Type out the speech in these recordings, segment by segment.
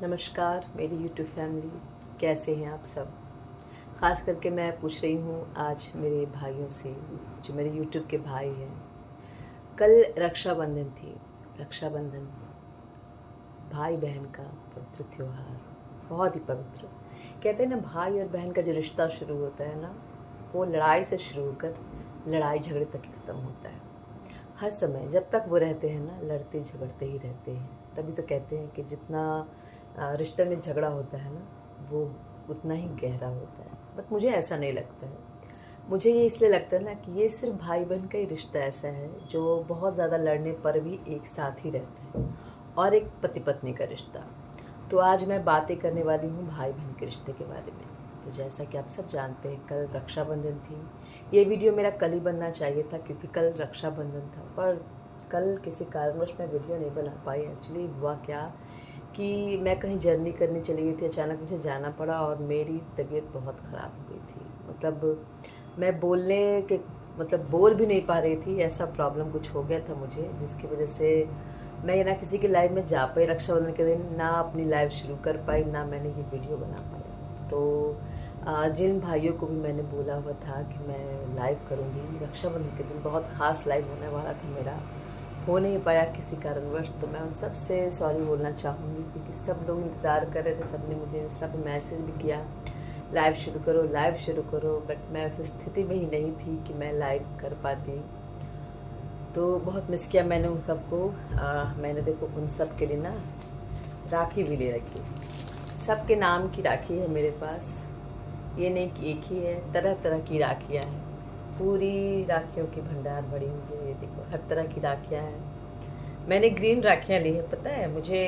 नमस्कार मेरी YouTube family, कैसे हैं आप सब। ख़ास करके मैं पूछ रही हूँ आज मेरे भाइयों से, जो मेरे YouTube के भाई हैं। कल रक्षाबंधन थी। रक्षाबंधन भाई बहन का पवित्र त्यौहार, बहुत ही पवित्र। कहते हैं ना, भाई और बहन का जो रिश्ता शुरू होता है ना, वो लड़ाई से शुरू होकर लड़ाई झगड़े तक ही ख़त्म होता है। हर समय जब तक वो रहते हैं ना, लड़ते झगड़ते ही रहते हैं। तभी तो कहते हैं कि जितना रिश्ते में झगड़ा होता है ना, वो उतना ही गहरा होता है। बट मुझे ऐसा नहीं लगता है। मुझे ये इसलिए लगता है ना कि ये सिर्फ भाई बहन का ही रिश्ता ऐसा है जो बहुत ज़्यादा लड़ने पर भी एक साथ ही रहता है, और एक पति पत्नी का रिश्ता। तो आज मैं बातें करने वाली हूँ भाई बहन के रिश्ते के बारे में। तो जैसा कि आप सब जानते हैं, कल रक्षाबंधन थी। ये वीडियो मेरा कल ही बनना चाहिए था क्योंकि कल रक्षाबंधन था, पर कल किसी कारणवश मैं वीडियो नहीं बना पाई। एक्चुअली हुआ क्या कि मैं कहीं जर्नी करने चली गई थी, अचानक मुझे जाना पड़ा और मेरी तबीयत बहुत ख़राब हो गई थी। मतलब मैं बोल भी नहीं पा रही थी, ऐसा प्रॉब्लम कुछ हो गया था मुझे, जिसकी वजह से मैं ना किसी की लाइव में जा पाई रक्षाबंधन के दिन, ना अपनी लाइव शुरू कर पाई, ना मैंने ये वीडियो बना पाया। तो जिन भाइयों को भी मैंने बोला हुआ था कि मैं लाइव करूँगी रक्षाबंधन के दिन, बहुत ख़ास लाइव होने वाला था मेरा, हो नहीं पाया किसी कारणवश। तो मैं उन सब से सॉरी बोलना चाहूँगी क्योंकि सब लोग इंतज़ार कर रहे थे। सब ने मुझे इंस्टा पे मैसेज भी किया, लाइव शुरू करो, लाइव शुरू करो। बट मैं उस स्थिति में ही नहीं थी कि मैं लाइव कर पाती। तो बहुत मिस किया मैंने उन सबको। मैंने देखो उन सब के लिए ना राखी भी ले रखी। सबके नाम की राखी है मेरे पास। ये नहीं कि एक ही है, तरह तरह की राखियाँ हैं। पूरी राखियों की भंडार भरी हुई है। ये देखो, हर तरह की राखियाँ हैं। मैंने ग्रीन राखियाँ ली है। पता है मुझे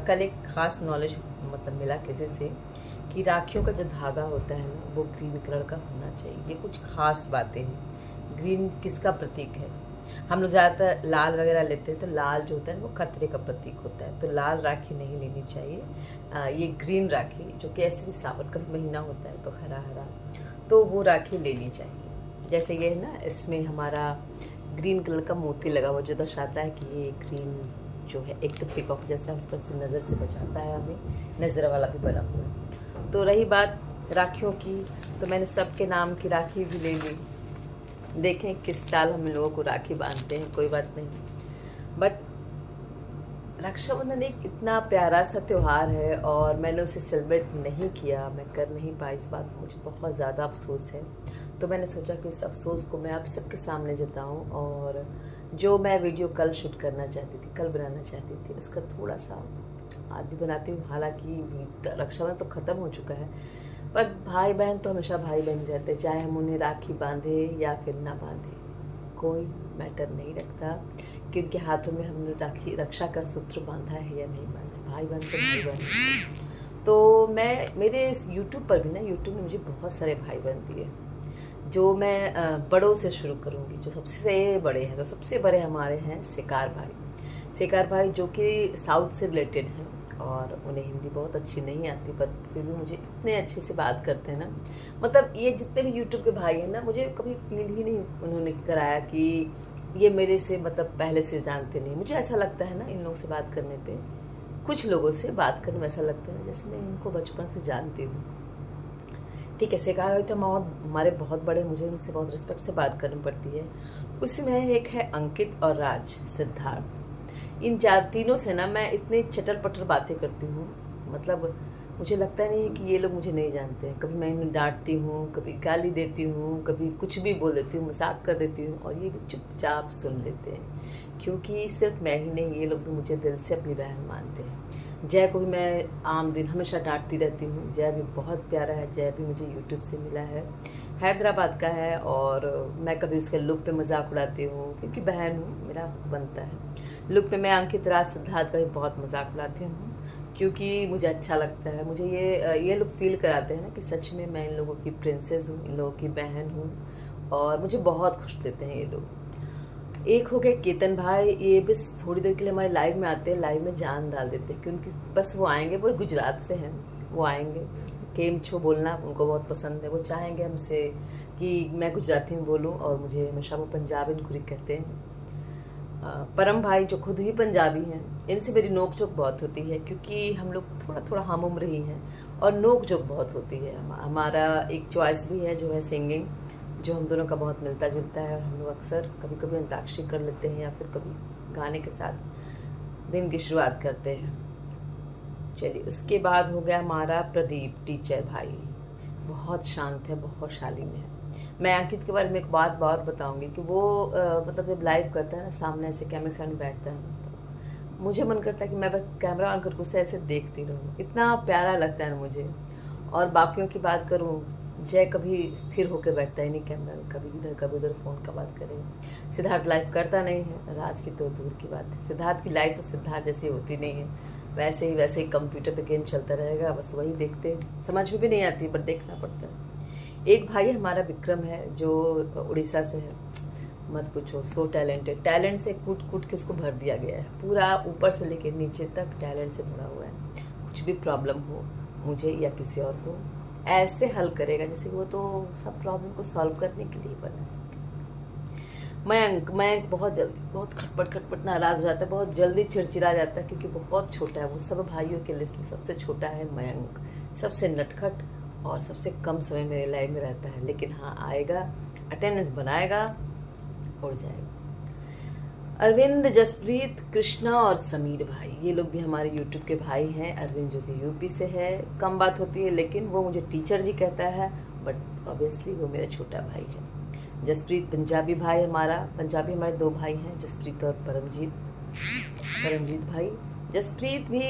कल एक ख़ास नॉलेज मिला किसी से कि राखियों का जो धागा होता है ना, वो ग्रीन कलर का होना चाहिए। ये कुछ ख़ास बातें हैं। ग्रीन किसका प्रतीक है? हम लोग ज़्यादातर लाल वगैरह लेते हैं, तो लाल जो होता है वो खतरे का प्रतीक होता है, तो लाल राखी नहीं लेनी चाहिए। ये ग्रीन राखी, जो कि ऐसे भी सावन का महीना होता है तो हरा हरा, तो वो राखी लेनी चाहिए। जैसे ये है ना, इसमें हमारा ग्रीन कलर का मोती लगा हुआ, जो दर्शाता है कि ये ग्रीन जो है एक तो पिकॉक जैसा है, उस पर से नज़र से बचाता है हमें, नज़र वाला भी बना हुआ है। तो रही बात राखियों की, तो मैंने सबके नाम की राखी भी ले ली। देखें किस साल हम लोगों को राखी बांधते हैं, कोई बात नहीं। बट रक्षाबंधन एक इतना प्यारा सा त्यौहार है और मैंने उसे सेलिब्रेट नहीं किया, मैं कर नहीं पाई। इस बात मुझे बहुत ज़्यादा अफसोस है। तो मैंने सोचा कि उस अफसोस को मैं आप सबके सामने जताऊं, और जो मैं वीडियो कल शूट करना चाहती थी, कल बनाना चाहती थी, उसका थोड़ा सा आज भी बनाती हूँ। हालांकि रक्षाबंधन तो ख़त्म हो चुका है, पर भाई बहन तो हमेशा भाई बहन रहते हैं, चाहे हम उन्हें राखी बांधे या फिर ना बांधे, कोई मैटर नहीं रखता कि उनके हाथों में हमने राखी रक्षा का सूत्र बांधा है या नहीं बांधा। भाई बहन तो भाई बहन। तो मैं मेरे यूट्यूब पर भी ना, यूट्यूब ने मुझे बहुत सारे भाई बहन दिए, जो मैं बड़ों से शुरू करूँगी। जो सबसे बड़े हैं, तो सबसे बड़े हमारे हैं सेकार भाई। सेकार भाई जो कि साउथ से रिलेटेड हैं, और उन्हें हिंदी बहुत अच्छी नहीं आती, पर फिर भी मुझे इतने अच्छे से बात करते हैं ना। ये जितने भी यूट्यूब के भाई हैं ना, मुझे कभी फील ही नहीं उन्होंने कराया कि ये मेरे से पहले से जानते नहीं। मुझे ऐसा लगता है ना, इन लोगों से बात करने पे, कुछ लोगों से बात करने में ऐसा लगता है जैसे मैं इनको बचपन से जानती हूँ। ठीक है, सेकार भाई तो हमारे बहुत बड़े, मुझे उनसे बहुत रिस्पेक्ट से बात करनी पड़ती है। उसमें एक है अंकित और राज सिद्धार्थ। इन तीनों से ना मैं इतनी चटर पटर बातें करती हूँ, मुझे लगता नहीं है कि ये लोग मुझे नहीं जानते हैं। कभी मैं इन्हें डांटती हूँ, कभी गाली देती हूँ, कभी कुछ भी बोल देती हूँ, मजाक कर देती हूँ, और ये भी चुपचाप सुन लेते हैं, क्योंकि सिर्फ मैं ही नहीं, ये लोग भी मुझे दिल से अपनी बहन मानते हैं। जय को भी मैं आम दिन हमेशा डांटती रहती हूँ। जय भी बहुत प्यारा है, जय भी मुझे यूट्यूब से मिला है, हैदराबाद का है, और मैं कभी उसके लुक पे मजाक उड़ाती हूँ क्योंकि बहन हूँ, मेरा बनता है। लुक पे मैं अंकित, राज, सिद्धार्थ का भी बहुत मजाक उड़ाती हूँ क्योंकि मुझे अच्छा लगता है। मुझे ये लोग फील कराते हैं ना कि सच में मैं इन लोगों की प्रिंसेस हूँ, इन लोगों की बहन हूँ, और मुझे बहुत खुश देते हैं ये लोग। एक हो गए केतन भाई, ये बस थोड़ी देर के लिए हमारे लाइव में आते हैं, लाइव में जान डाल देते हैं, क्योंकि बस वो आएंगे, वो गुजरात से हैं, वो आएंगे, केम छो बोलना उनको बहुत पसंद है। वो चाहेंगे हमसे कि मैं गुजराती में बोलूँ, और मुझे हमेशा वो पंजाबी कुरी कहते हैं। परम भाई जो खुद ही पंजाबी हैं, इनसे मेरी नोक झोंक बहुत होती है, क्योंकि हम लोग थोड़ा थोड़ा हम उम्र ही हैं और नोक झोंक बहुत होती है। हमारा एक चॉइस भी है जो है सिंगिंग, जो हम दोनों का बहुत मिलता जुलता है। और हम लोग अक्सर कभी कभी अंताक्षरी कर लेते हैं या फिर कभी गाने के साथ दिन की शुरुआत करते हैं। चलिए, उसके बाद हो गया हमारा प्रदीप टीचर भाई, बहुत शांत है, बहुत शालीन है। मैं अंकित के बारे में एक बात और बताऊंगी कि वो मतलब जब लाइव करता है ना, सामने ऐसे कैमरे के सामने बैठता है, तो मुझे मन करता है कि मैं बस कैमरा ऑन करके उसे ऐसे देखती रहूँ, इतना प्यारा लगता है ना मुझे। और बाकियों की बात करूँ, जय कभी स्थिर होकर बैठता ही नहीं कैमरा में, कभी इधर कभी उधर फ़ोन का बात करें। सिद्धार्थ लाइव करता नहीं है, राज की तो दूर की बात है। सिद्धार्थ की लाइव तो सिद्धार्थ जैसी होती नहीं है, वैसे ही कंप्यूटर पे गेम चलता रहेगा, बस वही देखते, समझ में भी नहीं आती पर देखना पड़ता है। एक भाई हमारा विक्रम है जो उड़ीसा से है, मत पूछो, सो टैलेंटेड, टैलेंट से कूट कूट के उसको भर दिया गया है, पूरा ऊपर से लेकर नीचे तक टैलेंट से भरा हुआ है। कुछ भी प्रॉब्लम हो मुझे या किसी और को, ऐसे हल करेगा जैसे वो तो सब प्रॉब्लम को सॉल्व करने के लिए बना है। मयंक बहुत जल्दी, बहुत खटपट नाराज हो जाता है, बहुत जल्दी चिड़चिड़ा जाता है, क्योंकि बहुत छोटा है वो, सब भाइयों के लिस्ट में सबसे छोटा है मयंक, सबसे नटखट और सबसे कम समय मेरे लाइफ में रहता है। लेकिन हाँ, आएगा, अटेंडेंस बनाएगा, उड़ जाएगा। अरविंद, जसप्रीत, कृष्णा और समीर भाई, ये लोग भी हमारे यूट्यूब के भाई हैं। अरविंद जो कि यूपी से है, कम बात होती है, लेकिन वो मुझे टीचर जी कहता है, बट ऑब्वियसली वो मेरा छोटा भाई है। जसप्रीत पंजाबी भाई हमारा, पंजाबी हमारे दो भाई हैं, जसप्रीत और परमजीत भाई। जसप्रीत भी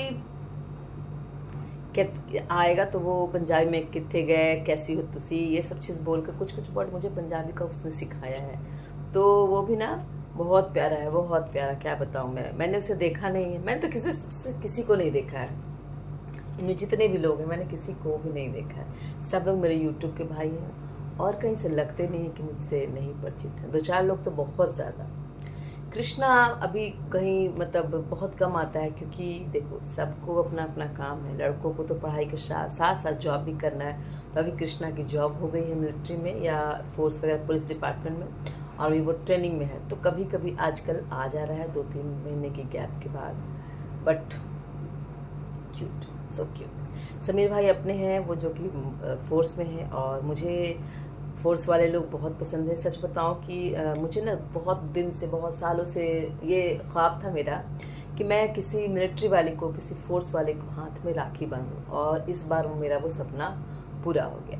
आएगा तो वो पंजाबी में कित्थे गए, कैसी हो तुसी, ये सब चीज़ बोल कर कुछ वर्ड मुझे पंजाबी का उसने सिखाया है, तो वो भी ना बहुत प्यारा है, बहुत प्यारा। क्या बताऊँ मैंने उसे देखा नहीं है, मैंने तो किसी को नहीं देखा है, इनमें जितने भी लोग हैं मैंने किसी को भी नहीं देखा है। सब लोग मेरे यूट्यूब के भाई हैं और कहीं से लगते नहीं कि मुझसे नहीं परिचित हैं, 2-4 लोग तो बहुत ज़्यादा। कृष्णा अभी कहीं मतलब बहुत कम आता है, क्योंकि देखो सबको अपना अपना काम है, लड़कों को तो पढ़ाई के साथ साथ जॉब भी करना है। तो अभी कृष्णा की जॉब हो गई है मिलिट्री में या फोर्स वगैरह पुलिस डिपार्टमेंट में, और अभी वो ट्रेनिंग में है, तो कभी कभी आजकल आ जा रहा है 2-3 महीने की गैप के बाद, but cute, so cute. Sameer भाई अपने हैं, वो जो कि फोर्स में है, और मुझे फोर्स वाले लोग बहुत पसंद है। सच बताऊं कि मुझे ना बहुत दिन से, बहुत सालों से ये ख्वाब था मेरा कि मैं किसी मिलिट्री वाले को, किसी फोर्स वाले को हाथ में राखी बांधूं, और इस बार मेरा वो सपना पूरा हो गया।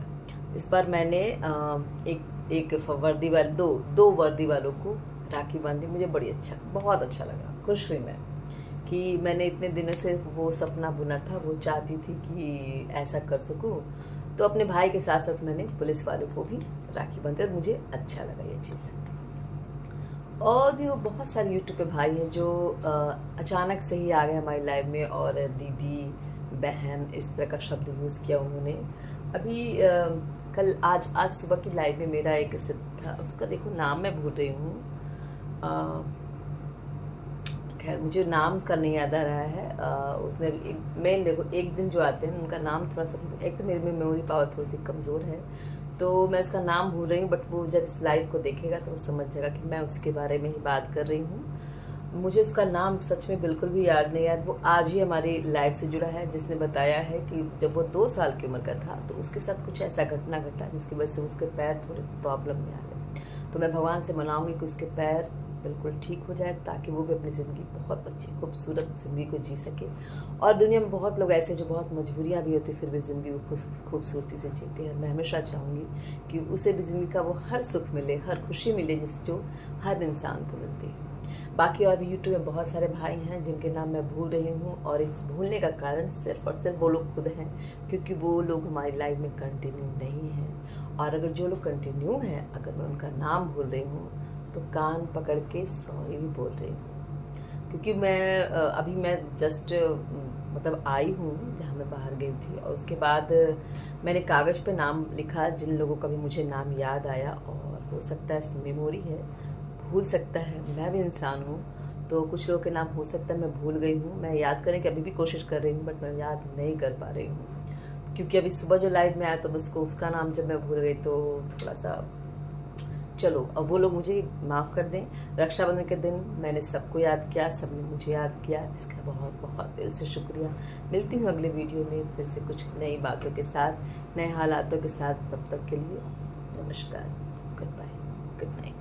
इस बार मैंने एक वर्दी वाले दो वर्दी वालों को राखी बांधी, मुझे बहुत अच्छा लगा, खुश हुई मैं कि मैंने इतने दिनों से वो सपना बुना था, वो चाहती थी कि ऐसा कर सकूं, तो अपने भाई के साथ साथ मैंने पुलिस वालों को भी राखी बांधी और मुझे अच्छा लगा ये चीज़। और भी वो बहुत सारे यूट्यूब पे भाई हैं जो अचानक से ही आ गए हमारी लाइफ में, और दीदी, बहन, इस तरह का शब्द यूज़ किया उन्होंने। अभी आज सुबह की लाइव में मेरा एक सिद्ध था, उसका देखो नाम मैं भूल रही हूँ, खैर मुझे नाम उसका नहीं याद आ रहा है। उसने मेन देखो एक दिन जो आते हैं उनका नाम थोड़ा सा, एक तो मेरी मेमोरी पावर थोड़ी सी कमज़ोर है, तो मैं उसका नाम भूल रही हूँ, बट वो जब इस लाइव को देखेगा तो वो समझ जाएगा कि मैं उसके बारे में ही बात कर रही हूँ। मुझे उसका नाम सच में बिल्कुल भी याद नहीं है। वो आज ही हमारी लाइव से जुड़ा है, जिसने बताया है कि जब वो 2 साल की उम्र का था तो उसके साथ कुछ ऐसा घटना घटा जिसकी वजह से उसके पैर थोड़े प्रॉब्लम में आ गए। तो मैं भगवान से मनाऊंगी कि उसके पैर बिल्कुल ठीक हो जाए, ताकि वो भी अपनी ज़िंदगी बहुत अच्छी खूबसूरत ज़िंदगी को जी सके। और दुनिया में बहुत लोग ऐसे जो बहुत मजबूरियाँ भी होती फिर भी ज़िंदगी को खूबसूरती से जीते हैं। मैं हमेशा चाहूँगी कि उसे भी ज़िंदगी का वो हर सुख मिले, हर खुशी मिले जो हर इंसान को मिलती है। बाकी और भी यूट्यूब में बहुत सारे भाई हैं जिनके नाम मैं भूल रही हूँ, और इस भूलने का कारण सिर्फ और सिर्फ वो लोग खुद हैं, क्योंकि वो लोग हमारी लाइफ में कंटिन्यू नहीं हैं। और अगर जो लोग कंटिन्यू हैं, अगर मैं उनका नाम भूल रही हूँ तो कान पकड़ के सॉरी भी बोल रही हूँ, क्योंकि मैं जस्ट मतलब आई हूँ जहाँ मैं बाहर गई थी, और उसके बाद मैंने कागज़ पे नाम लिखा जिन लोगों का भी मुझे नाम याद आया, और हो सकता है मेमोरी है, भूल सकता है, मैं भी इंसान हूँ, तो कुछ लोगों के नाम हो सकता है मैं भूल गई हूँ। मैं याद करने की अभी भी कोशिश कर रही हूँ, बट मैं याद नहीं कर पा रही हूँ, क्योंकि अभी सुबह जो लाइव में आया तो बस उसका नाम जब मैं भूल गई तो थोड़ा सा चलो अब वो लोग मुझे माफ़ कर दें। रक्षाबंधन के दिन मैंने सबको याद किया, सबने मुझे याद किया, इसका बहुत बहुत दिल से शुक्रिया। मिलती हूँ अगले वीडियो में फिर से कुछ नई बातों के साथ, नए हालातों के साथ। तब तक के लिए नमस्कार, गुड बाय, गुड नाइट।